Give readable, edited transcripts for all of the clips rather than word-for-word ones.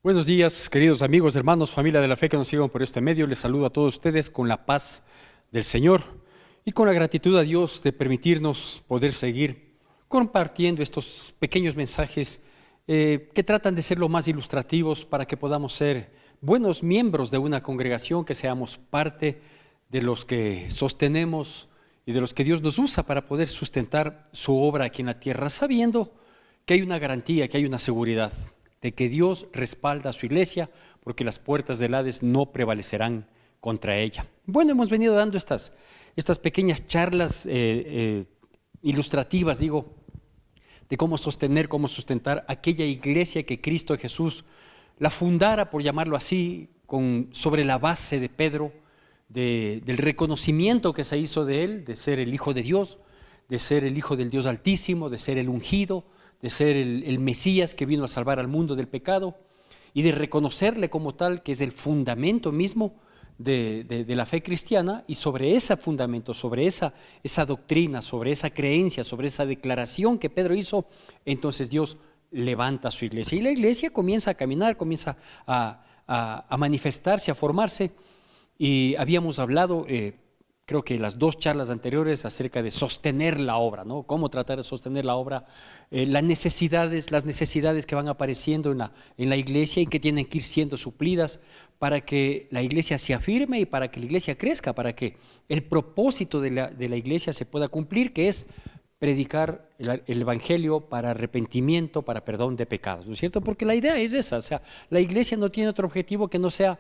Buenos días, queridos amigos, hermanos, familia de la fe que nos siguen por este medio. Les saludo a todos ustedes con la paz del Señor y con la gratitud a Dios de permitirnos poder seguir compartiendo estos pequeños mensajes que tratan de ser lo más ilustrativos para que podamos ser buenos miembros de una congregación, que seamos parte de los que sostenemos y de los que Dios nos usa para poder sustentar su obra aquí en la tierra, sabiendo que hay una garantía, que hay una seguridad de que Dios respalda a su iglesia, porque las puertas del Hades no prevalecerán contra ella. Bueno, hemos venido dando estas pequeñas charlas ilustrativas, de cómo sostener, cómo sustentar aquella iglesia que Cristo Jesús la fundara, por llamarlo así, sobre la base de Pedro, del reconocimiento que se hizo de él, de ser el Hijo de Dios, de ser el Hijo del Dios Altísimo, de ser el ungido, de ser el Mesías que vino a salvar al mundo del pecado, y de reconocerle como tal, que es el fundamento mismo de la fe cristiana. Y sobre ese fundamento, sobre esa doctrina, sobre esa creencia, sobre esa declaración que Pedro hizo, entonces Dios levanta a su iglesia, y la iglesia comienza a caminar, comienza a manifestarse, a formarse. Y habíamos hablado, creo que las dos charlas anteriores, acerca de sostener la obra, ¿no? Cómo tratar de sostener la obra, las necesidades que van apareciendo en la iglesia y que tienen que ir siendo suplidas para que la iglesia se afirme y para que la iglesia crezca, para que el propósito de la iglesia se pueda cumplir, que es predicar el evangelio para arrepentimiento, para perdón de pecados, ¿no es cierto? Porque la idea es esa, o sea, la iglesia no tiene otro objetivo que no sea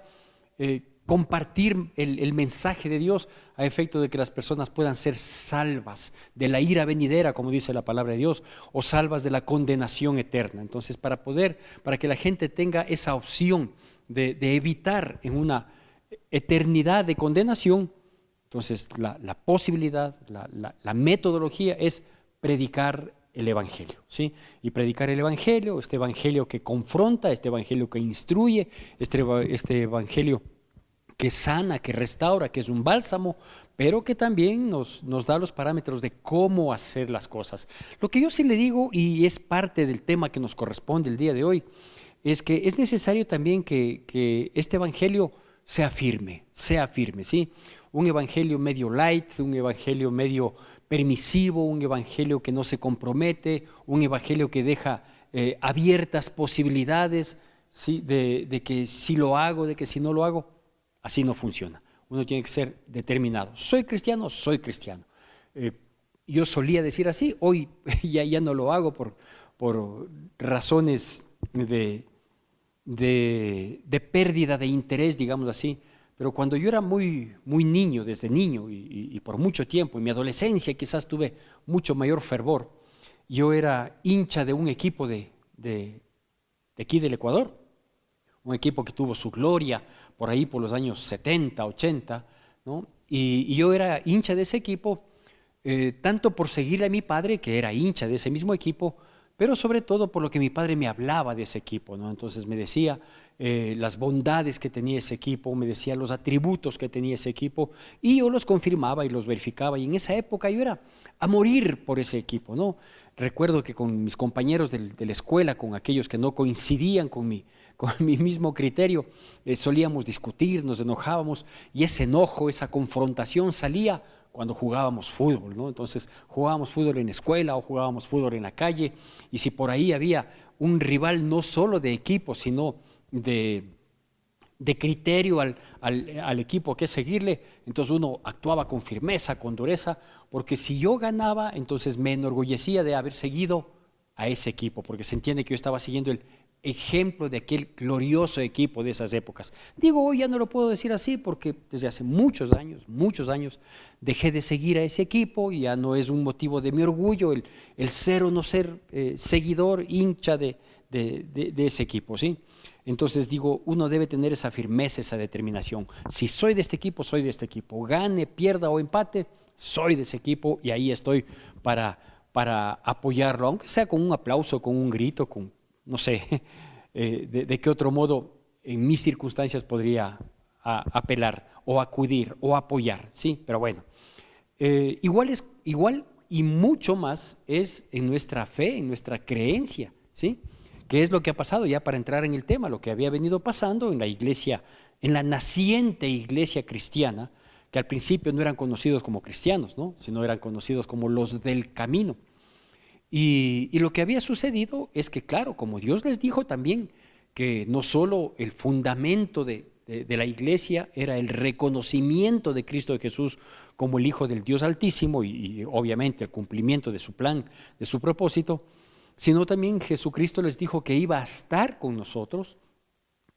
compartir el mensaje de Dios a efecto de que las personas puedan ser salvas de la ira venidera, como dice la palabra de Dios, o salvas de la condenación eterna. Entonces, para que la gente tenga esa opción de evitar en una eternidad de condenación, entonces la posibilidad, la metodología es predicar el evangelio, ¿sí? Y predicar el evangelio, este evangelio que confronta, este evangelio que instruye, este evangelio que sana, que restaura, que es un bálsamo, pero que también nos da los parámetros de cómo hacer las cosas. Lo que yo sí le digo, y es parte del tema que nos corresponde el día de hoy, es que es necesario también que este evangelio sea firme, ¿sí? Un evangelio medio light, un evangelio medio permisivo, un evangelio que no se compromete, un evangelio que deja abiertas posibilidades, ¿sí? De que si lo hago, de que si no lo hago. Así no funciona. Uno tiene que ser determinado. Soy cristiano, soy cristiano. Yo solía decir así, hoy ya no lo hago por razones de pérdida de interés, digamos así. Pero cuando yo era muy niño, desde niño y por mucho tiempo, en mi adolescencia quizás tuve mucho mayor fervor, yo era hincha de un equipo de aquí del Ecuador, un equipo que tuvo su gloria por ahí por los años 70, 80, ¿no? Y yo era hincha de ese equipo, tanto por seguirle a mi padre, que era hincha de ese mismo equipo, pero sobre todo por lo que mi padre me hablaba de ese equipo, ¿no? Entonces me decía las bondades que tenía ese equipo, me decía los atributos que tenía ese equipo, y yo los confirmaba y los verificaba, y en esa época yo era a morir por ese equipo, ¿no? Recuerdo que con mis compañeros de la escuela, con aquellos que no coincidían con mi mismo criterio, solíamos discutir, nos enojábamos, y ese enojo, esa confrontación salía cuando jugábamos fútbol, ¿no? Entonces jugábamos fútbol en la escuela o jugábamos fútbol en la calle, y si por ahí había un rival no solo de equipo, sino de criterio al equipo que seguirle, entonces uno actuaba con firmeza, con dureza, porque si yo ganaba, entonces me enorgullecía de haber seguido a ese equipo, porque se entiende que yo estaba siguiendo el ejemplo de aquel glorioso equipo de esas épocas. Digo, hoy ya no lo puedo decir así, porque desde hace muchos años, dejé de seguir a ese equipo, y ya no es un motivo de mi orgullo el ser o no ser seguidor, hincha de ese equipo, ¿sí? Entonces digo, uno debe tener esa firmeza, esa determinación. Si soy de este equipo, soy de este equipo. Gane, pierda o empate, soy de ese equipo, y ahí estoy para apoyarlo, aunque sea con un aplauso, con un grito, no sé, de qué otro modo en mis circunstancias podría apelar o acudir o apoyar, ¿sí? Pero bueno, igual y mucho más es en nuestra fe, en nuestra creencia, ¿sí? ¿Qué es lo que ha pasado? Ya para entrar en el tema, lo que había venido pasando en la iglesia, en la naciente iglesia cristiana, que al principio no eran conocidos como cristianos, ¿no? Sino eran conocidos como los del camino. Y lo que había sucedido es que, claro, como Dios les dijo también, que no solo el fundamento de la iglesia era el reconocimiento de Cristo Jesús como el Hijo del Dios Altísimo y obviamente el cumplimiento de su plan, de su propósito, sino también Jesucristo les dijo que iba a estar con nosotros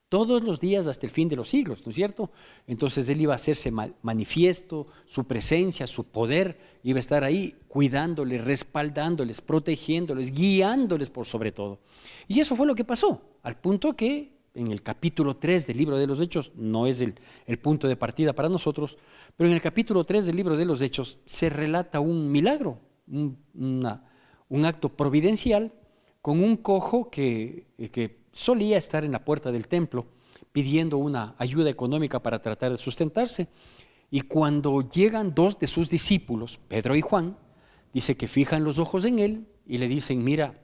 todos los días hasta el fin de los siglos, ¿no es cierto? Entonces Él iba a hacerse manifiesto, su presencia, su poder, iba a estar ahí cuidándoles, respaldándoles, protegiéndoles, guiándoles por sobre todo. Y eso fue lo que pasó, al punto que en el capítulo 3 del libro de los Hechos, no es el punto de partida para nosotros, pero en el capítulo 3 del libro de los Hechos se relata un milagro, un acto providencial con un cojo que solía estar en la puerta del templo pidiendo una ayuda económica para tratar de sustentarse. Y cuando llegan dos de sus discípulos, Pedro y Juan, dice que fijan los ojos en él y le dicen, mira,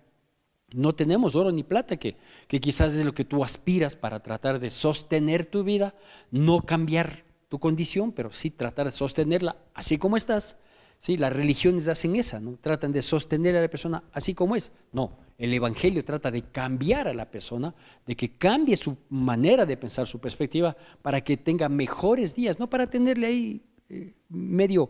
no tenemos oro ni plata, que quizás es lo que tú aspiras para tratar de sostener tu vida, no cambiar tu condición, pero sí tratar de sostenerla así como estás. Sí, las religiones hacen esa, ¿no? Tratan de sostener a la persona así como es. No, el Evangelio trata de cambiar a la persona, de que cambie su manera de pensar, su perspectiva, para que tenga mejores días, no para tenerle ahí medio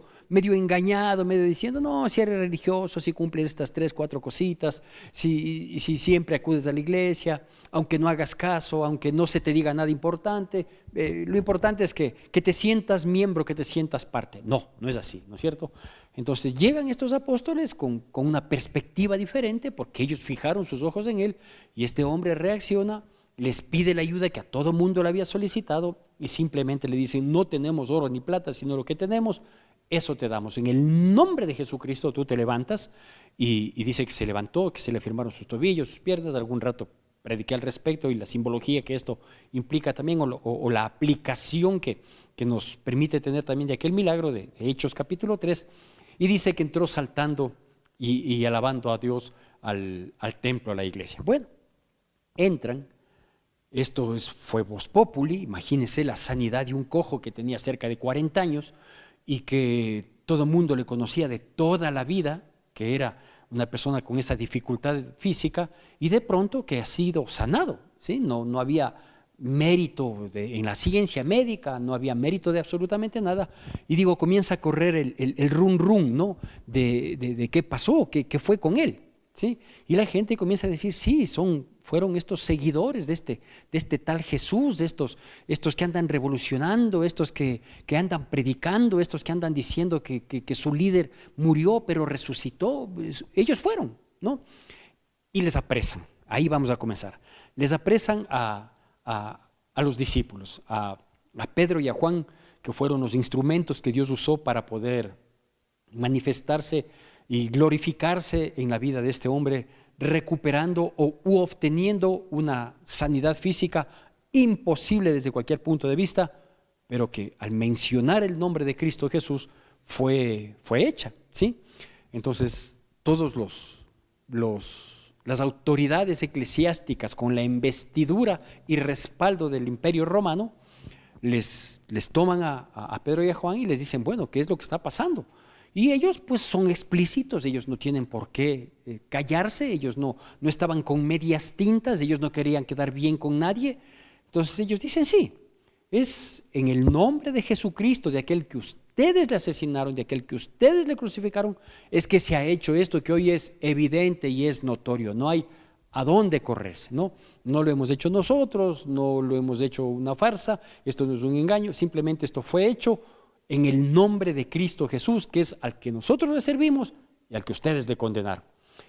engañado, medio diciendo, no, si eres religioso, si cumples estas 3, 4 cositas, si siempre acudes a la iglesia, aunque no hagas caso, aunque no se te diga nada importante, lo importante es que te sientas miembro, que te sientas parte. No, no es así, ¿no es cierto? Entonces llegan estos apóstoles con una perspectiva diferente, porque ellos fijaron sus ojos en él, y este hombre reacciona, les pide la ayuda que a todo mundo le había solicitado, y simplemente le dicen, no tenemos oro ni plata, sino lo que tenemos, eso te damos. En el nombre de Jesucristo tú te levantas, y dice que se levantó, que se le firmaron sus tobillos, sus piernas. Algún rato prediqué al respecto y la simbología que esto implica también, o la aplicación que nos permite tener también de aquel milagro de Hechos capítulo 3, y dice que entró saltando y alabando a Dios al templo, a la iglesia. Bueno, entran. Esto fue vox populi, imagínense la sanidad de un cojo que tenía cerca de 40 años y que todo el mundo le conocía de toda la vida, que era una persona con esa dificultad física, y de pronto que ha sido sanado, ¿sí? No había mérito en la ciencia médica, no había mérito de absolutamente nada, y digo, comienza a correr el rum rum, ¿no? De qué pasó, qué fue con él, ¿sí? Y la gente comienza a decir, sí, fueron estos seguidores de este tal Jesús, de estos que andan revolucionando, estos que andan predicando, estos que andan diciendo que su líder murió pero resucitó. Ellos fueron, ¿no? Y les apresan, ahí vamos a comenzar. Les apresan a los discípulos, a Pedro y a Juan, que fueron los instrumentos que Dios usó para poder manifestarse y glorificarse en la vida de este hombre, recuperando u obteniendo una sanidad física imposible desde cualquier punto de vista, pero que al mencionar el nombre de Cristo Jesús fue hecha, ¿sí? Entonces, todos las autoridades eclesiásticas con la investidura y respaldo del Imperio Romano les toman a Pedro y a Juan y les dicen, bueno, ¿qué es lo que está pasando? Y ellos pues son explícitos, ellos no tienen por qué callarse, ellos no estaban con medias tintas, ellos no querían quedar bien con nadie. Entonces ellos dicen, sí, es en el nombre de Jesucristo, de aquel que ustedes le asesinaron, de aquel que ustedes le crucificaron, es que se ha hecho esto que hoy es evidente y es notorio, no hay a dónde correrse, ¿no? No lo hemos hecho nosotros, no lo hemos hecho una farsa, esto no es un engaño, simplemente esto fue hecho en el nombre de Cristo Jesús, que es al que nosotros le servimos y al que ustedes le condenaron.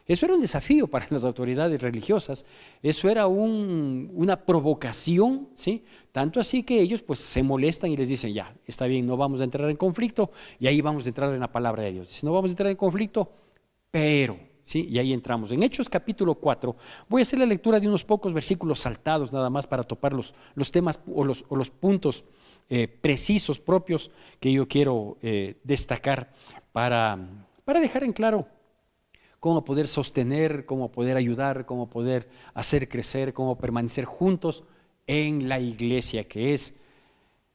Eso era un desafío para las autoridades religiosas, eso era una provocación, ¿sí? Tanto así que ellos pues se molestan y les dicen, ya, está bien, no vamos a entrar en conflicto, y ahí vamos a entrar en la palabra de Dios. Dicen, no vamos a entrar en conflicto, pero, ¿sí? Y ahí entramos. En Hechos capítulo 4, voy a hacer la lectura de unos pocos versículos saltados nada más para topar los temas o los puntos precisos, propios, que yo quiero destacar para dejar en claro cómo poder sostener, cómo poder ayudar, cómo poder hacer crecer, cómo permanecer juntos en la iglesia que es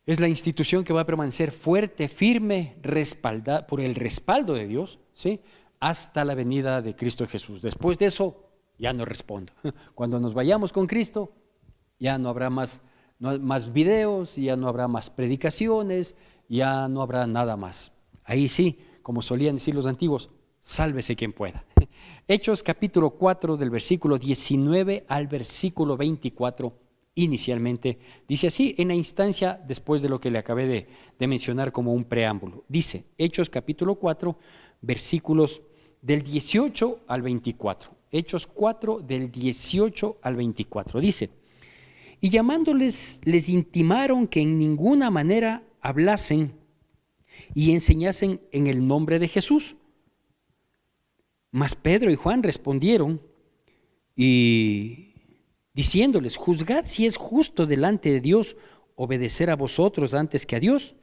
la institución que va a permanecer fuerte, firme, respaldada por el respaldo de Dios, ¿sí? Hasta la venida de Cristo Jesús. Después de eso, ya no respondo. Cuando nos vayamos con Cristo, ya no habrá más videos, ya no habrá más predicaciones, ya no habrá nada más. Ahí sí, como solían decir los antiguos, sálvese quien pueda. Hechos capítulo 4 del versículo 19 al versículo 24 inicialmente dice así, en la instancia después de lo que le acabé de mencionar como un preámbulo. Dice, Hechos capítulo 4, versículos del 18 al 24. Hechos 4 del 18 al 24. Dice, y llamándoles les intimaron que en ninguna manera hablasen y enseñasen en el nombre de Jesús. Mas Pedro y Juan respondieron y diciéndoles, juzgad si es justo delante de Dios obedecer a vosotros antes que a Dios,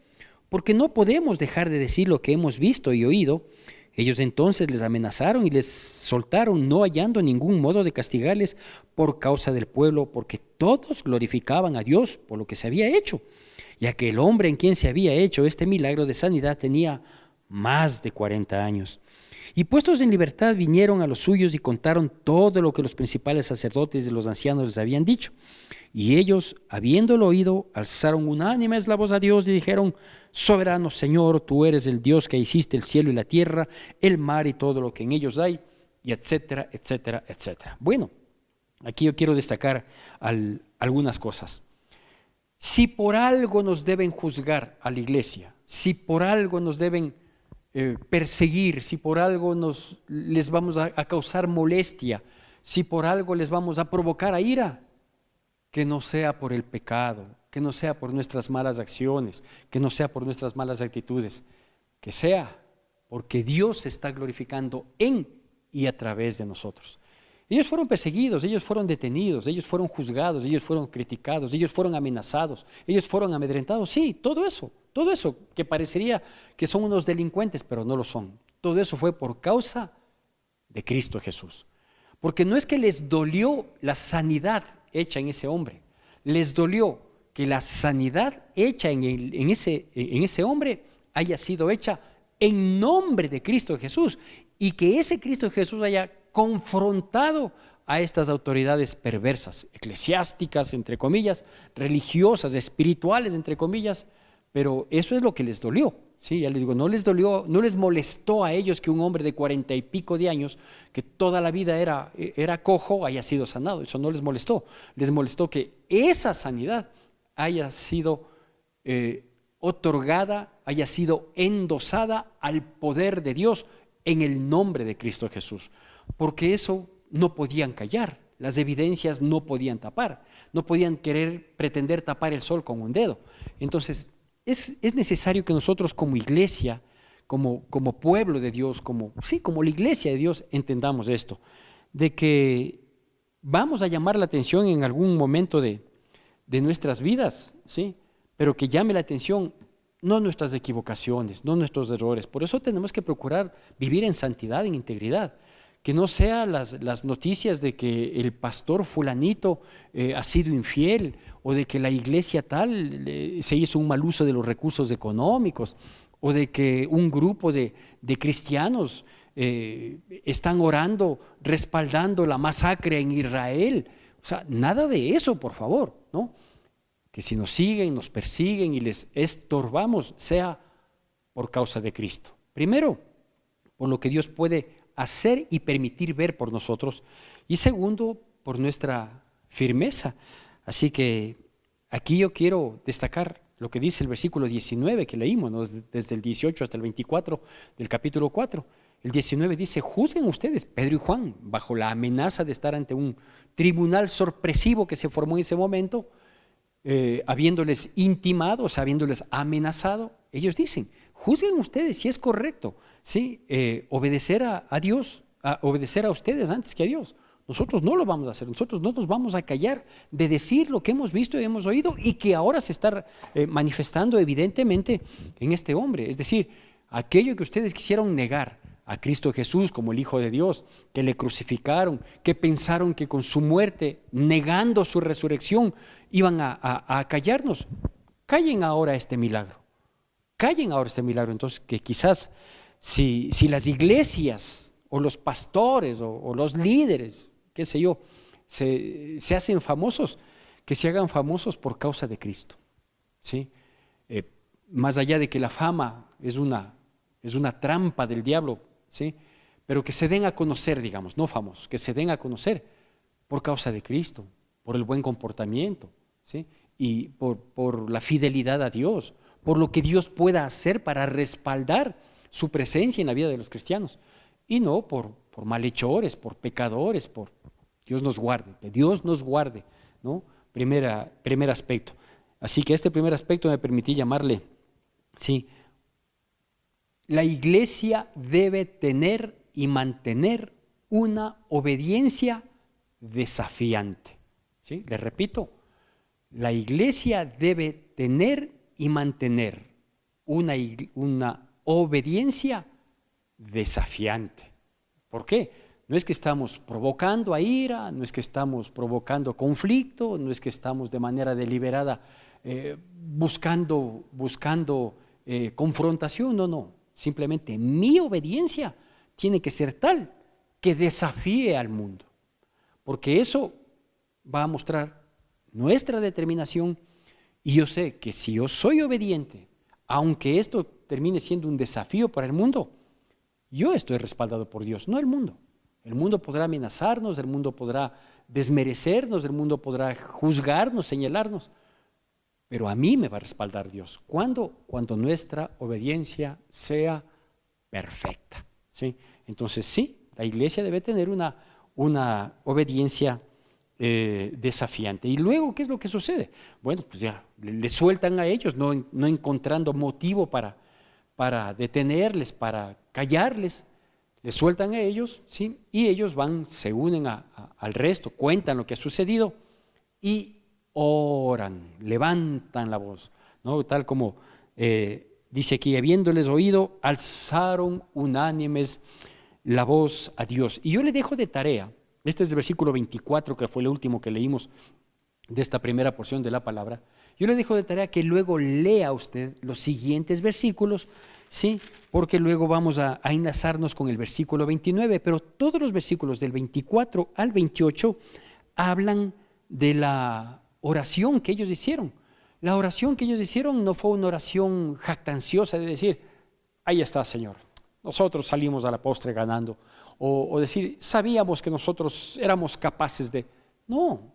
porque no podemos dejar de decir lo que hemos visto y oído. Ellos entonces les amenazaron y les soltaron, no hallando ningún modo de castigarles por causa del pueblo, porque todos glorificaban a Dios por lo que se había hecho, ya que el hombre en quien se había hecho este milagro de sanidad tenía más de 40 años. Y puestos en libertad vinieron a los suyos y contaron todo lo que los principales sacerdotes y los ancianos les habían dicho. Y ellos, habiéndolo oído, alzaron unánimes la voz a Dios y dijeron, soberano Señor, tú eres el Dios que hiciste el cielo y la tierra, el mar y todo lo que en ellos hay, y etcétera, etcétera, etcétera. Bueno, aquí yo quiero destacar algunas cosas. Si por algo nos deben juzgar a la iglesia, si por algo nos deben perseguir, si por algo les vamos a causar molestia, si por algo les vamos a provocar a ira, que no sea por el pecado, que no sea por nuestras malas acciones, que no sea por nuestras malas actitudes, que sea porque Dios se está glorificando en y a través de nosotros. Ellos fueron perseguidos, ellos fueron detenidos, ellos fueron juzgados, ellos fueron criticados, ellos fueron amenazados, ellos fueron amedrentados, sí, todo eso que parecería que son unos delincuentes, pero no lo son. Todo eso fue por causa de Cristo Jesús. Porque no es que les dolió la sanidad hecha en ese hombre, les dolió que la sanidad hecha en ese hombre haya sido hecha en nombre de Cristo Jesús y que ese Cristo Jesús haya confrontado a estas autoridades perversas, eclesiásticas, entre comillas, religiosas, espirituales, entre comillas, pero eso es lo que les dolió. Sí, ya les digo, no les dolió, no les molestó a ellos que un hombre de 40 y pico de años, que toda la vida era cojo, haya sido sanado. Eso no les molestó. Les molestó que esa sanidad haya sido otorgada, haya sido endosada al poder de Dios en el nombre de Cristo Jesús. Porque eso no podían callar, las evidencias no podían tapar, no podían pretender tapar el sol con un dedo. Entonces, es necesario que nosotros como iglesia, como pueblo de Dios, como la iglesia de Dios, entendamos esto, de que vamos a llamar la atención en algún momento de nuestras vidas, ¿sí? Pero que llame la atención no nuestras equivocaciones, no nuestros errores. Por eso tenemos que procurar vivir en santidad, en integridad. Que no sean las noticias de que el pastor fulanito ha sido infiel o de que la iglesia tal se hizo un mal uso de los recursos económicos o de que un grupo de cristianos están orando, respaldando la masacre en Israel. O sea, nada de eso, por favor, ¿no? Que si nos siguen, nos persiguen y les estorbamos, sea por causa de Cristo. Primero, por lo que Dios puede hacer y permitir ver por nosotros, y segundo, por nuestra firmeza. Así que aquí yo quiero destacar lo que dice el versículo 19 que leímos, ¿no? Desde el 18 hasta el 24 del capítulo 4. El 19 dice, juzguen ustedes, Pedro y Juan, bajo la amenaza de estar ante un tribunal sorpresivo que se formó en ese momento, habiéndoles intimado, o sea, habiéndoles amenazado, ellos dicen, juzguen ustedes si es correcto, ¿sí? Obedecer a Dios, obedecer a ustedes antes que a Dios. Nosotros no lo vamos a hacer, nosotros no nos vamos a callar de decir lo que hemos visto y hemos oído y que ahora se está manifestando evidentemente en este hombre. Es decir, aquello que ustedes quisieron negar, a Cristo Jesús como el Hijo de Dios, que le crucificaron, que pensaron que con su muerte, negando su resurrección, iban a callarnos. Callen ahora este milagro. Callen ahora este milagro. Entonces, que quizás si las iglesias o los pastores o los líderes, qué sé yo, se hacen famosos, que se hagan famosos por causa de Cristo, ¿sí? Más allá de que la fama es una trampa del diablo, ¿sí? Pero que se den a conocer, digamos, no famosos, que se den a conocer por causa de Cristo, por el buen comportamiento, ¿sí? Y por la fidelidad a Dios, por lo que Dios pueda hacer para respaldar su presencia en la vida de los cristianos, y no por malhechores, por pecadores, por Dios nos guarde, que Dios nos guarde, ¿no? Primer aspecto. Así que este primer aspecto me permití llamarle, sí, la iglesia debe tener y mantener una obediencia desafiante. ¿Sí? Les repito, la iglesia debe tener y mantener una obediencia desafiante. ¿Por qué? No es que estamos provocando a ira, no es que estamos provocando conflicto, no es que estamos de manera deliberada buscando confrontación, no. Simplemente mi obediencia tiene que ser tal que desafíe al mundo, porque eso va a mostrar nuestra determinación. Y yo sé que si yo soy obediente, aunque esto termine siendo un desafío para el mundo, yo estoy respaldado por Dios, no el mundo. El mundo podrá amenazarnos, el mundo podrá desmerecernos, el mundo podrá juzgarnos, señalarnos, pero a mí me va a respaldar Dios. ¿Cuándo? Cuando nuestra obediencia sea perfecta, ¿sí? Entonces sí, la iglesia debe tener una obediencia desafiante. Y luego, ¿qué es lo que sucede? Bueno, pues ya le sueltan a ellos, no encontrando motivo para detenerles, para callarles. Les sueltan a ellos, ¿sí? Y ellos se unen al resto, cuentan lo que ha sucedido y oran, levantan la voz, ¿no? Tal como dice aquí, habiéndoles oído, alzaron unánimes la voz a Dios. Y yo le dejo de tarea, este es el versículo 24, que fue el último que leímos de esta primera porción de la palabra. Yo le dejo de tarea que luego lea usted los siguientes versículos, ¿sí? Porque luego vamos a enlazarnos con el versículo 29, pero todos los versículos del 24 al 28 hablan de la oración que ellos hicieron. La oración que ellos hicieron no fue una oración jactanciosa de decir, ahí está, Señor, nosotros salimos a la postre ganando, o decir, sabíamos que nosotros éramos capaces de... No,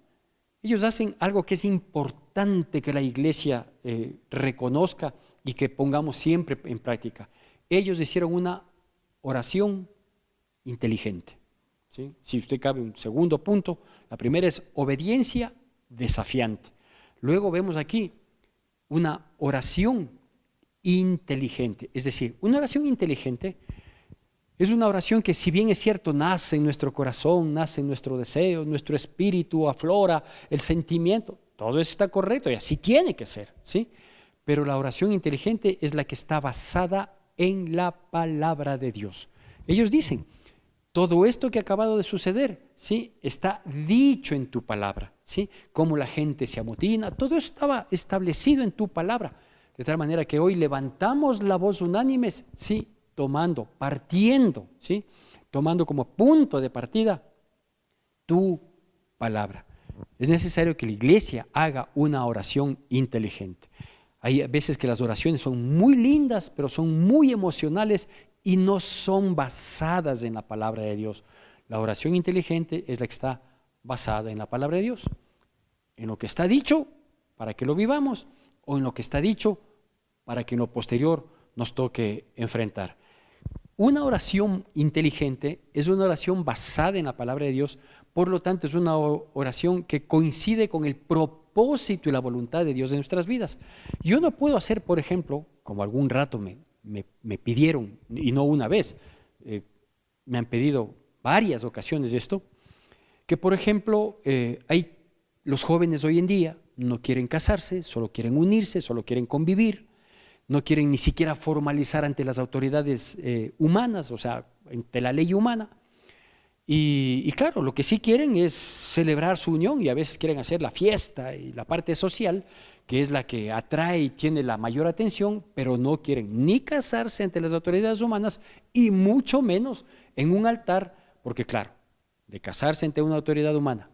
ellos hacen algo que es importante que la iglesia reconozca y que pongamos siempre en práctica. Ellos hicieron una oración inteligente, ¿sí? Si usted cabe un segundo punto, la primera es obediencia desafiante. Luego vemos aquí una oración inteligente, es decir, una oración inteligente es una oración que, si bien es cierto, nace en nuestro corazón, nace en nuestro deseo, nuestro espíritu aflora, el sentimiento, todo eso está correcto y así tiene que ser, ¿sí? Pero la oración inteligente es la que está basada en la palabra de Dios. Ellos dicen, todo esto que ha acabado de suceder, ¿sí? Está dicho en tu palabra, ¿sí? Cómo la gente se amotina, todo eso estaba establecido en tu palabra, de tal manera que hoy levantamos la voz unánimes, ¿sí? Partiendo, ¿sí? Tomando como punto de partida tu palabra. Es necesario que la iglesia haga una oración inteligente. Hay veces que las oraciones son muy lindas, pero son muy emocionales y no son basadas en la palabra de Dios. La oración inteligente es la que está basada en la palabra de Dios, en lo que está dicho para que lo vivamos, o en lo que está dicho para que en lo posterior nos toque enfrentar. Una oración inteligente es una oración basada en la palabra de Dios, por lo tanto es una oración que coincide con el propósito y la voluntad de Dios en nuestras vidas. Yo no puedo hacer, por ejemplo, como algún rato me pidieron, y no una vez, me han pedido varias ocasiones esto, que por ejemplo hay los jóvenes hoy en día no quieren casarse, solo quieren unirse, solo quieren convivir, no quieren ni siquiera formalizar ante las autoridades humanas, o sea, ante la ley humana. Y claro, lo que sí quieren es celebrar su unión y a veces quieren hacer la fiesta y la parte social, que es la que atrae y tiene la mayor atención, pero no quieren ni casarse ante las autoridades humanas y mucho menos en un altar, porque claro, de casarse ante una autoridad humana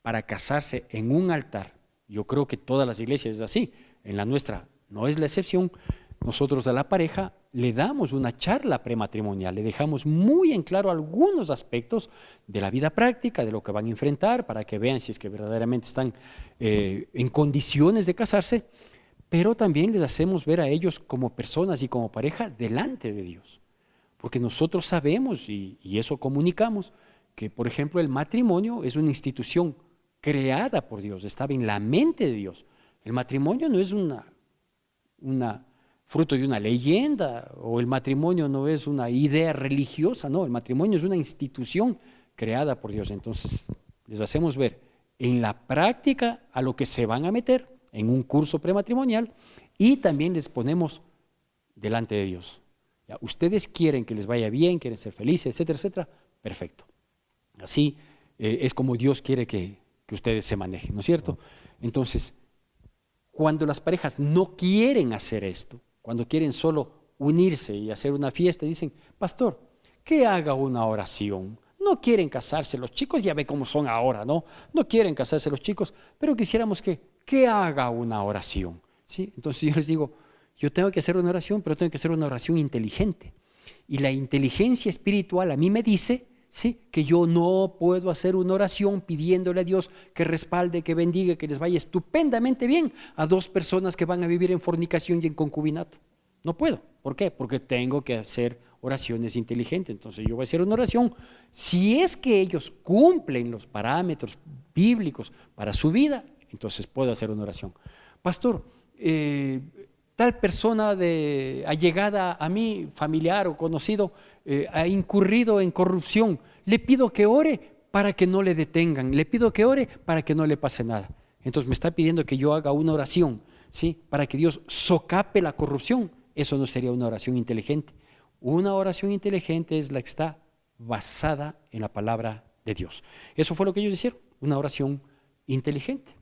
para casarse en un altar, yo creo que todas las iglesias es así, en la nuestra no es la excepción. Nosotros a la pareja le damos una charla prematrimonial, le dejamos muy en claro algunos aspectos de la vida práctica, de lo que van a enfrentar, para que vean si es que verdaderamente están en condiciones de casarse, pero también les hacemos ver a ellos como personas y como pareja delante de Dios. Porque nosotros sabemos, y eso comunicamos, que por ejemplo el matrimonio es una institución creada por Dios, estaba en la mente de Dios. El matrimonio no es una fruto de una leyenda, o el matrimonio no es una idea religiosa, no, el matrimonio es una institución creada por Dios. Entonces, les hacemos ver en la práctica a lo que se van a meter en un curso prematrimonial y también les ponemos delante de Dios. ¿Ya? Ustedes quieren que les vaya bien, quieren ser felices, etcétera, etcétera, perfecto. Así es como Dios quiere que ustedes se manejen, ¿no es cierto? Entonces, cuando las parejas no quieren hacer esto, cuando quieren solo unirse y hacer una fiesta, dicen, pastor, que haga una oración. No quieren casarse los chicos, ya ve cómo son ahora, ¿no? No quieren casarse los chicos, pero quisiéramos que haga una oración, ¿sí? Entonces yo les digo, yo tengo que hacer una oración, pero tengo que hacer una oración inteligente. Y la inteligencia espiritual a mí me dice, ¿sí?, que yo no puedo hacer una oración pidiéndole a Dios que respalde, que bendiga, que les vaya estupendamente bien a dos personas que van a vivir en fornicación y en concubinato. No puedo. ¿Por qué? Porque tengo que hacer oraciones inteligentes. Entonces yo voy a hacer una oración. Si es que ellos cumplen los parámetros bíblicos para su vida, entonces puedo hacer una oración. Pastor, tal persona allegada a mí, familiar o conocido, ha incurrido en corrupción. Le pido que ore para que no le detengan. Le pido que ore para que no le pase nada. Entonces me está pidiendo que yo haga una oración, ¿sí?, para que Dios socape la corrupción. Eso no sería una oración inteligente. Una oración inteligente es la que está basada en la palabra de Dios. Eso fue lo que ellos hicieron, una oración inteligente.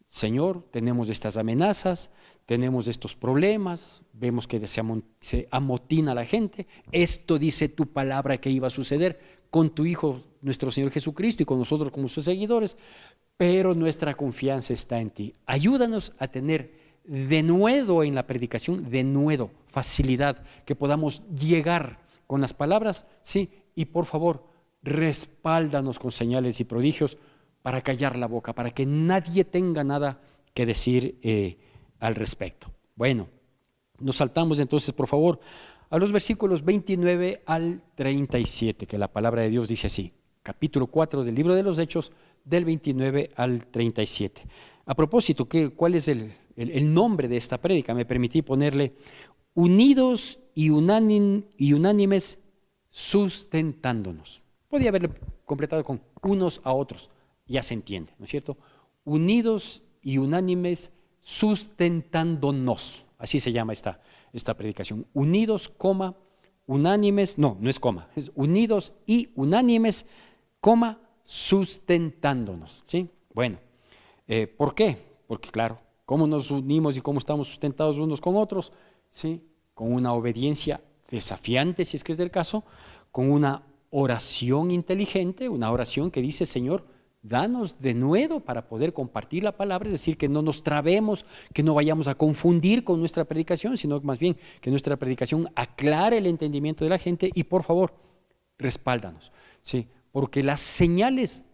Señor, tenemos estas amenazas, tenemos estos problemas, vemos que se amotina la gente. Esto dice tu palabra que iba a suceder con tu Hijo, nuestro Señor Jesucristo, y con nosotros como sus seguidores, pero nuestra confianza está en ti. Ayúdanos a tener denuedo en la predicación, denuedo, facilidad, que podamos llegar con las palabras, sí, y por favor, respáldanos con señales y prodigios para callar la boca, para que nadie tenga nada que decir al respecto. Bueno, nos saltamos entonces, por favor, a los versículos 29 al 37, que la palabra de Dios dice así, capítulo 4 del libro de los Hechos, del 29 al 37. A propósito, ¿cuál es el nombre de esta prédica? Me permití ponerle unidos y unánimes sustentándonos. Podía haberle completado con unos a otros, ya se entiende, ¿no es cierto? Unidos y unánimes sustentándonos, así se llama esta predicación. Unidos, coma, unánimes, no es coma, es unidos y unánimes, coma, sustentándonos, ¿sí? Bueno, ¿por qué? Porque claro, ¿cómo nos unimos y cómo estamos sustentados unos con otros? ¿Sí? Con una obediencia desafiante, si es que es del caso, con una oración inteligente, una oración que dice, Señor, danos denuedo para poder compartir la palabra, es decir, que no nos trabemos, que no vayamos a confundir con nuestra predicación, sino más bien que nuestra predicación aclare el entendimiento de la gente y por favor, respáldanos, ¿sí? Porque las señales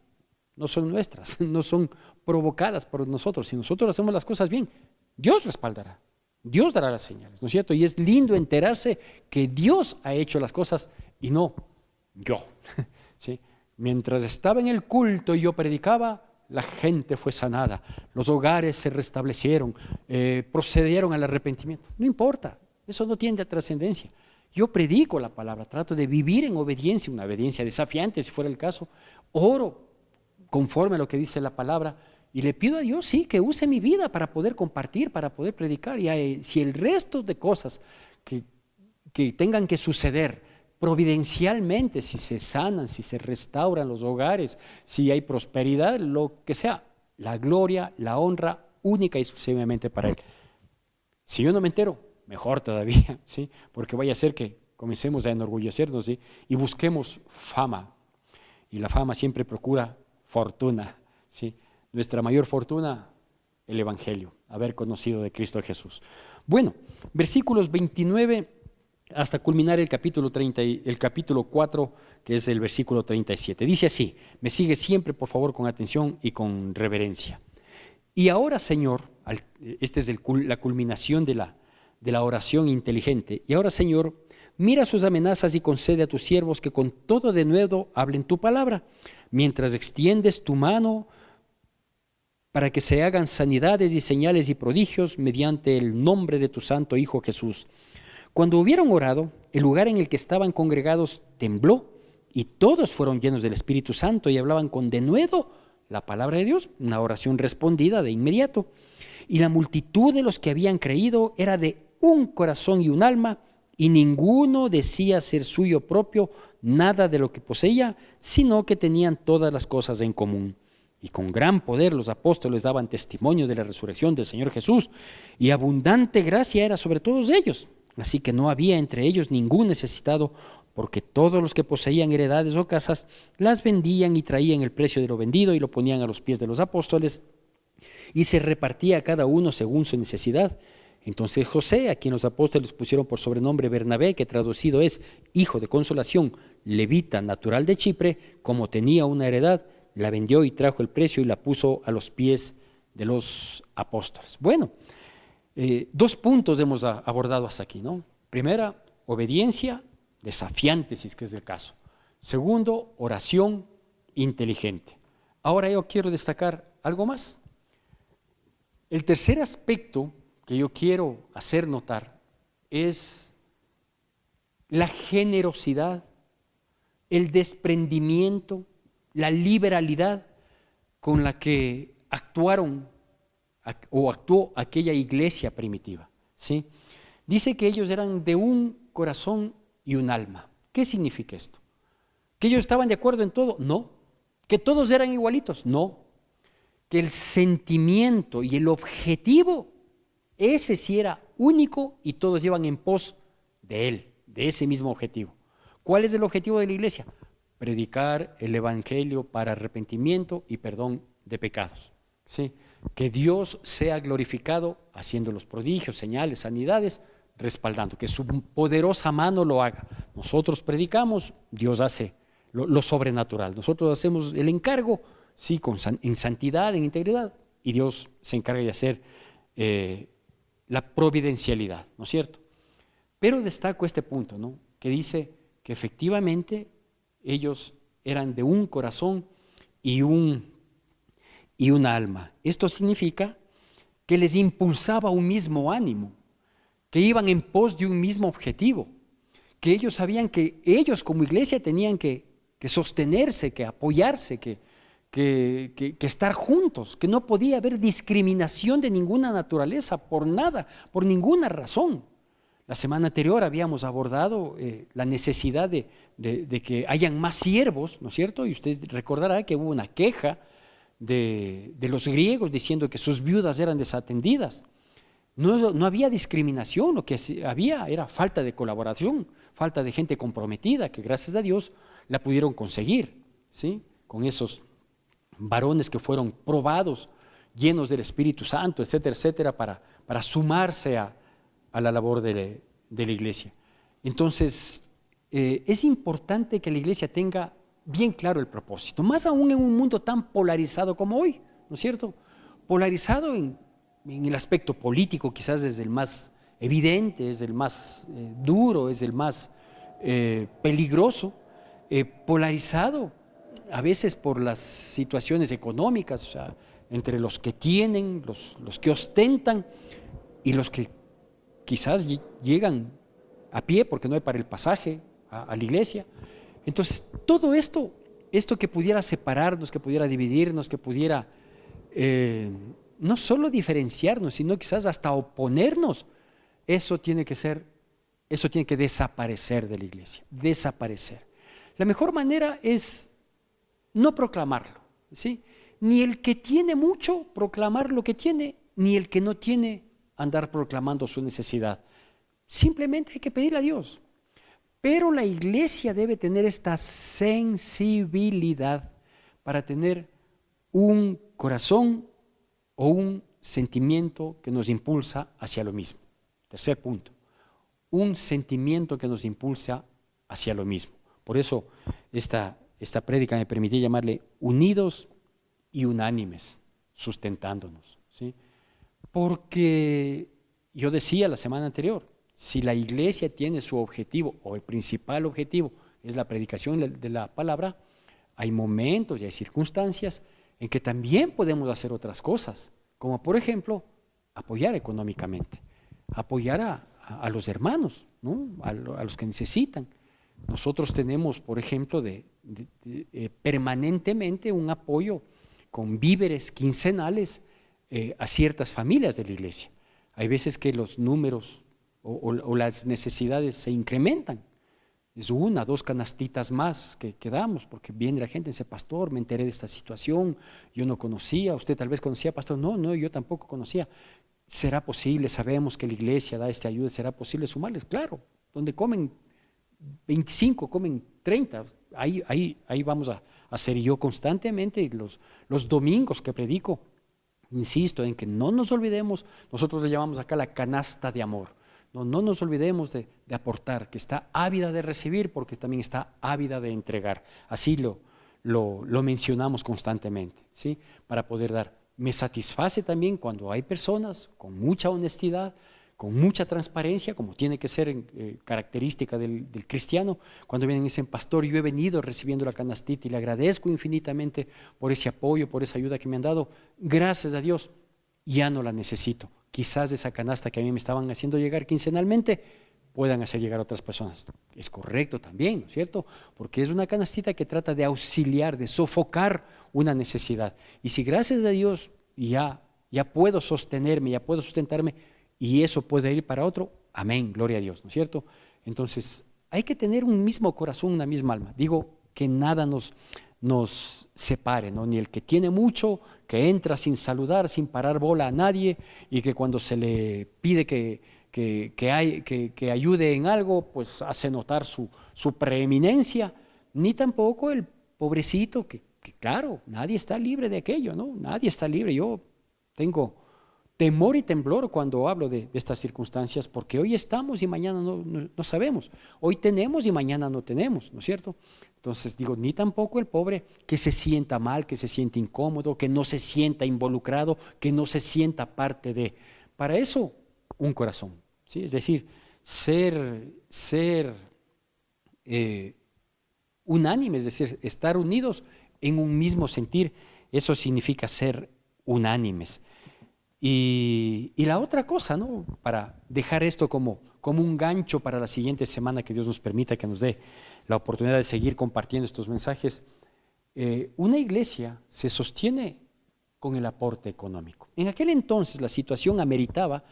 no son nuestras, no son provocadas por nosotros. Si nosotros hacemos las cosas bien, Dios respaldará, Dios dará las señales, ¿no es cierto? Y es lindo enterarse que Dios ha hecho las cosas y no yo, ¿sí? Mientras estaba en el culto y yo predicaba, la gente fue sanada, los hogares se restablecieron, procedieron al arrepentimiento. No importa, eso no tiene trascendencia. Yo predico la palabra, trato de vivir en obediencia, una obediencia desafiante si fuera el caso. Oro conforme a lo que dice la palabra y le pido a Dios, sí, que use mi vida para poder compartir, para poder predicar. Y si el resto de cosas que tengan que suceder providencialmente, si se sanan, si se restauran los hogares, si hay prosperidad, lo que sea, la gloria, la honra única y exclusivamente para Él. Si yo no me entero, mejor todavía, ¿sí? Porque vaya a ser que comencemos a enorgullecernos, ¿sí? Y busquemos fama. Y la fama siempre procura fortuna, ¿sí? Nuestra mayor fortuna, el Evangelio, haber conocido de Cristo Jesús. Bueno, versículos 29 hasta culminar el capítulo 4, que es el versículo 37. Dice así, me sigue siempre, por favor, con atención y con reverencia. Y ahora, Señor, esta es la culminación de la oración inteligente. Y ahora, Señor, mira sus amenazas y concede a tus siervos que con todo denuedo hablen tu palabra, mientras extiendes tu mano para que se hagan sanidades y señales y prodigios mediante el nombre de tu santo Hijo Jesús. Cuando hubieron orado, el lugar en el que estaban congregados tembló y todos fueron llenos del Espíritu Santo y hablaban con denuedo la palabra de Dios, una oración respondida de inmediato. Y la multitud de los que habían creído era de un corazón y un alma, y ninguno decía ser suyo propio nada de lo que poseía, sino que tenían todas las cosas en común. Y con gran poder los apóstoles daban testimonio de la resurrección del Señor Jesús, y abundante gracia era sobre todos ellos. Así que no había entre ellos ningún necesitado, porque todos los que poseían heredades o casas las vendían y traían el precio de lo vendido y lo ponían a los pies de los apóstoles, y se repartía a cada uno según su necesidad. Entonces José, a quien los apóstoles pusieron por sobrenombre Bernabé, que traducido es hijo de consolación, levita natural de Chipre, como tenía una heredad, la vendió y trajo el precio y la puso a los pies de los apóstoles. Bueno, 2 puntos hemos abordado hasta aquí, ¿no? Primera, obediencia desafiante, si es que es el caso. Segundo, oración inteligente. Ahora yo quiero destacar algo más. El tercer aspecto que yo quiero hacer notar es la generosidad, el desprendimiento, la liberalidad con la que actuó aquella iglesia primitiva, ¿sí? Dice que ellos eran de un corazón y un alma. ¿Qué significa esto? ¿Que ellos estaban de acuerdo en todo? No. ¿Que todos eran igualitos? No. Que el sentimiento y el objetivo, ese sí era único y todos llevan en pos de él, de ese mismo objetivo. ¿Cuál es el objetivo de la iglesia? Predicar el evangelio para arrepentimiento y perdón de pecados, ¿sí? Que Dios sea glorificado haciendo los prodigios, señales, sanidades, respaldando, que su poderosa mano lo haga. Nosotros predicamos, Dios hace lo sobrenatural. Nosotros hacemos el encargo, sí, en santidad, en integridad, y Dios se encarga de hacer la providencialidad, ¿no es cierto? Pero destaco este punto, ¿no? Que dice que efectivamente ellos eran de un corazón y una alma. Esto significa que les impulsaba un mismo ánimo, que iban en pos de un mismo objetivo, que ellos sabían que ellos como iglesia tenían que sostenerse, que apoyarse, que estar juntos, que no podía haber discriminación de ninguna naturaleza, por nada, por ninguna razón. La semana anterior habíamos abordado la necesidad de que hayan más siervos, ¿no es cierto? Y usted recordará que hubo una queja de los griegos diciendo que sus viudas eran desatendidas. No había discriminación, lo que había era falta de colaboración, falta de gente comprometida, que gracias a Dios la pudieron conseguir, ¿sí? Con esos varones que fueron probados, llenos del Espíritu Santo, etcétera, etcétera, para sumarse a la labor de la iglesia. Entonces, es importante que la iglesia tenga bien claro el propósito, más aún en un mundo tan polarizado como hoy, ¿no es cierto? Polarizado en el aspecto político, quizás es el más evidente, es el más duro, es el más peligroso, polarizado a veces por las situaciones económicas, o sea, entre los que tienen, los que ostentan y los que quizás llegan a pie porque no hay para el pasaje a la iglesia. Entonces, todo esto que pudiera separarnos, que pudiera dividirnos, que pudiera no solo diferenciarnos, sino quizás hasta oponernos, eso tiene que ser Eso tiene que desaparecer de la iglesia, desaparecer. La mejor manera es no proclamarlo, ¿sí? Ni el que tiene mucho proclamar lo que tiene, ni el que no tiene andar proclamando su necesidad. Simplemente hay que pedirle a Dios. Pero la iglesia debe tener esta sensibilidad para tener un corazón o un sentimiento que nos impulsa hacia lo mismo. Tercer punto, un sentimiento que nos impulsa hacia lo mismo. Por eso esta prédica me permití llamarle unidos y unánimes, sustentándonos, ¿sí? Porque yo decía la semana anterior, si la iglesia tiene su objetivo, o el principal objetivo, es la predicación de la palabra, hay momentos y hay circunstancias en que también podemos hacer otras cosas, como por ejemplo, apoyar económicamente, apoyar a los hermanos, ¿no? a los que necesitan. Nosotros tenemos, por ejemplo, permanentemente un apoyo con víveres quincenales a ciertas familias de la iglesia. Hay veces que los números o las necesidades se incrementan. Es 1, 2 canastitas más que damos, porque viene la gente y dice, pastor, me enteré de esta situación, yo no conocía, usted tal vez conocía, pastor, no, yo tampoco conocía. ¿Será posible? Sabemos que la iglesia da esta ayuda, ¿será posible sumarles? Claro, donde comen 25, comen 30, ahí vamos a hacer. Yo constantemente, los domingos que predico, insisto en que no nos olvidemos, nosotros le llamamos acá la canasta de amor. No nos olvidemos de aportar, que está ávida de recibir porque también está ávida de entregar. Así lo mencionamos constantemente, ¿sí? Para poder dar. Me satisface también cuando hay personas con mucha honestidad, con mucha transparencia, como tiene que ser característica del cristiano, cuando vienen y dicen, pastor, yo he venido recibiendo la canastita y le agradezco infinitamente por ese apoyo, por esa ayuda que me han dado. Gracias a Dios, ya no la necesito. Quizás esa canasta que a mí me estaban haciendo llegar quincenalmente puedan hacer llegar a otras personas. Es correcto también, ¿no es cierto? Porque es una canastita que trata de auxiliar, de sofocar una necesidad. Y si gracias a Dios ya puedo sostenerme, ya puedo sustentarme y eso puede ir para otro, amén, gloria a Dios, ¿no es cierto? Entonces hay que tener un mismo corazón, una misma alma. Digo que nada nos separe, ¿no? Ni el que tiene mucho, que entra sin saludar, sin parar bola a nadie y que cuando se le pide que ayude en algo, pues hace notar su preeminencia, ni tampoco el pobrecito que claro, nadie está libre de aquello, ¿no? Nadie está libre. Yo tengo temor y temblor cuando hablo de estas circunstancias, porque hoy estamos y mañana no sabemos. Hoy tenemos y mañana no tenemos, ¿no es cierto? Entonces digo, ni tampoco el pobre que se sienta mal, que se siente incómodo, que no se sienta involucrado, que no se sienta parte de. Para eso, un corazón, ¿sí? Es decir, ser unánime, es decir, estar unidos en un mismo sentir, eso significa ser unánimes. Y la otra cosa, ¿no? Para dejar esto como un gancho para la siguiente semana, que Dios nos permita que nos dé la oportunidad de seguir compartiendo estos mensajes, una iglesia se sostiene con el aporte económico. En aquel entonces la situación ameritaba,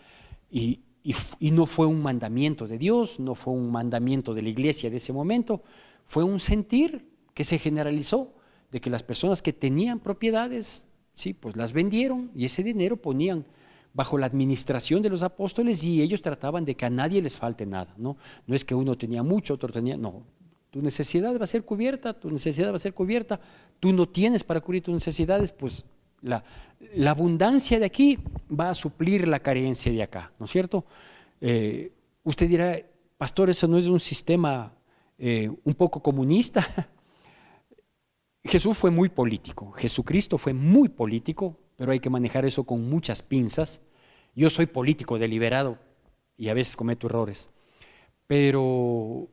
y no fue un mandamiento de Dios, no fue un mandamiento de la iglesia de ese momento, fue un sentir que se generalizó de que las personas que tenían propiedades, sí, pues las vendieron y ese dinero ponían bajo la administración de los apóstoles y ellos trataban de que a nadie les falte nada, ¿no? No es que uno tenía mucho, otro tenía, no. Tu necesidad va a ser cubierta, tú no tienes para cubrir tus necesidades, pues la abundancia de aquí va a suplir la carencia de acá, ¿no es cierto? Usted dirá, pastor, ¿eso no es un sistema un poco comunista? Jesús fue muy político, Jesucristo fue muy político, pero hay que manejar eso con muchas pinzas. Yo soy político deliberado y a veces cometo errores, pero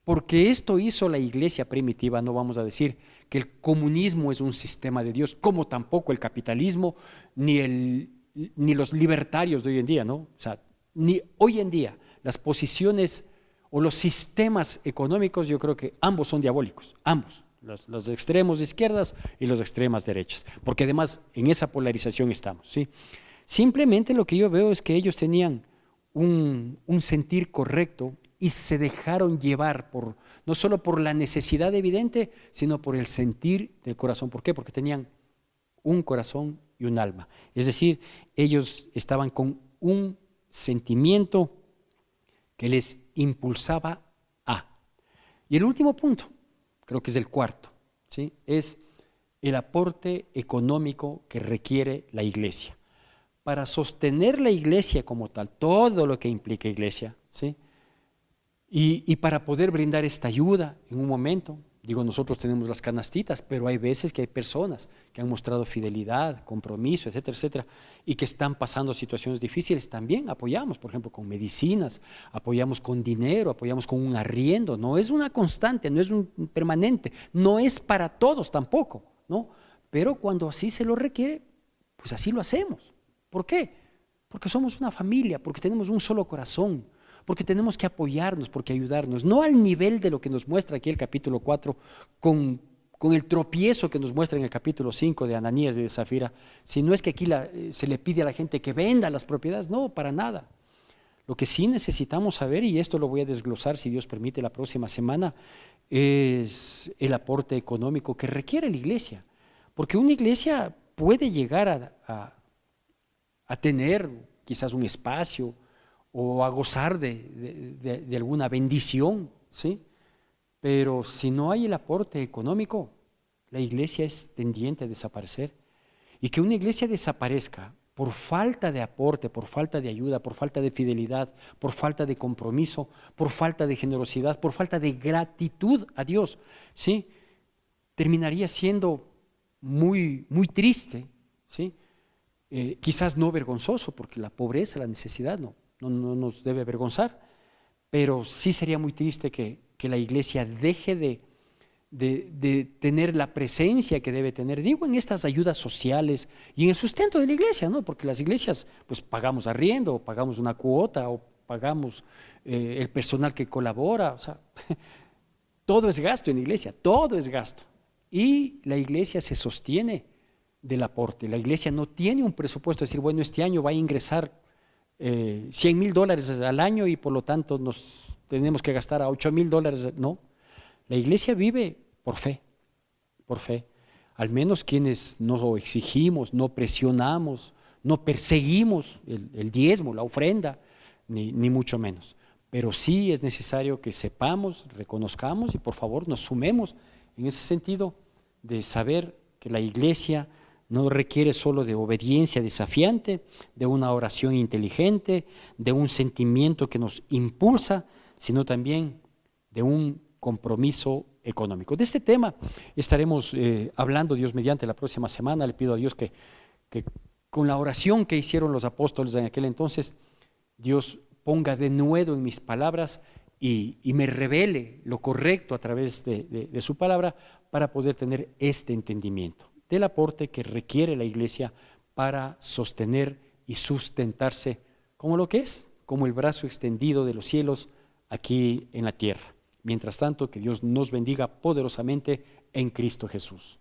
porque esto hizo la iglesia primitiva, no vamos a decir que el comunismo es un sistema de Dios, como tampoco el capitalismo, ni los libertarios de hoy en día, ¿no? O sea, ni hoy en día las posiciones o los sistemas económicos, yo creo que ambos son diabólicos, ambos. Los extremos de izquierdas y los extremas derechas, porque además en esa polarización estamos, ¿sí? Simplemente lo que yo veo es que ellos tenían un sentir correcto y se dejaron llevar no solo por la necesidad evidente, sino por el sentir del corazón. ¿Por qué? Porque tenían un corazón y un alma. Es decir, ellos estaban con un sentimiento que les impulsaba a. Y el último punto, creo que es el cuarto, ¿sí? Es el aporte económico que requiere la iglesia. Para sostener la iglesia como tal, todo lo que implica iglesia, ¿sí? Y para poder brindar esta ayuda en un momento, digo, nosotros tenemos las canastitas, pero hay veces que hay personas que han mostrado fidelidad, compromiso, etcétera, etcétera, y que están pasando situaciones difíciles. También apoyamos, por ejemplo, con medicinas, apoyamos con dinero, apoyamos con un arriendo. No es una constante, no es un permanente, no es para todos tampoco, ¿no? Pero cuando así se lo requiere, pues así lo hacemos. ¿Por qué? Porque somos una familia, porque tenemos un solo corazón, porque tenemos que apoyarnos, porque ayudarnos, no al nivel de lo que nos muestra aquí el capítulo 4, con el tropiezo que nos muestra en el capítulo 5 de Ananías y de Zafira, sino es que aquí se le pide a la gente que venda las propiedades, no, para nada. Lo que sí necesitamos saber, y esto lo voy a desglosar si Dios permite la próxima semana, es el aporte económico que requiere la iglesia, porque una iglesia puede llegar a tener quizás un espacio o a gozar de alguna bendición, ¿sí? Pero si no hay el aporte económico, la iglesia es tendiente a desaparecer. Y que una iglesia desaparezca por falta de aporte, por falta de ayuda, por falta de fidelidad, por falta de compromiso, por falta de generosidad, por falta de gratitud a Dios, ¿sí? Terminaría siendo muy, muy triste, ¿sí? Quizás no vergonzoso, porque la pobreza, la necesidad no nos debe avergonzar, pero sí sería muy triste que la iglesia deje de tener la presencia que debe tener, digo, en estas ayudas sociales y en el sustento de la iglesia, ¿no? Porque las iglesias, pues pagamos arriendo, o pagamos una cuota, o pagamos el personal que colabora, o sea, todo es gasto en la iglesia, todo es gasto. Y la iglesia se sostiene del aporte. La iglesia no tiene un presupuesto, es decir, bueno, este año va a ingresar $100,000 al año y por lo tanto nos tenemos que gastar a $8,000. No, la iglesia vive por fe, por fe. Al menos quienes no exigimos, no presionamos, no perseguimos el diezmo, la ofrenda, ni mucho menos. Pero sí es necesario que sepamos, reconozcamos y por favor nos sumemos en ese sentido de saber que la iglesia no requiere solo de obediencia desafiante, de una oración inteligente, de un sentimiento que nos impulsa, sino también de un compromiso económico. De este tema estaremos hablando, Dios mediante, la próxima semana. Le pido a Dios que con la oración que hicieron los apóstoles en aquel entonces, Dios ponga de nuevo en mis palabras y me revele lo correcto a través de su palabra para poder tener este entendimiento del aporte que requiere la iglesia para sostener y sustentarse como lo que es, como el brazo extendido de los cielos aquí en la tierra. Mientras tanto, que Dios nos bendiga poderosamente en Cristo Jesús.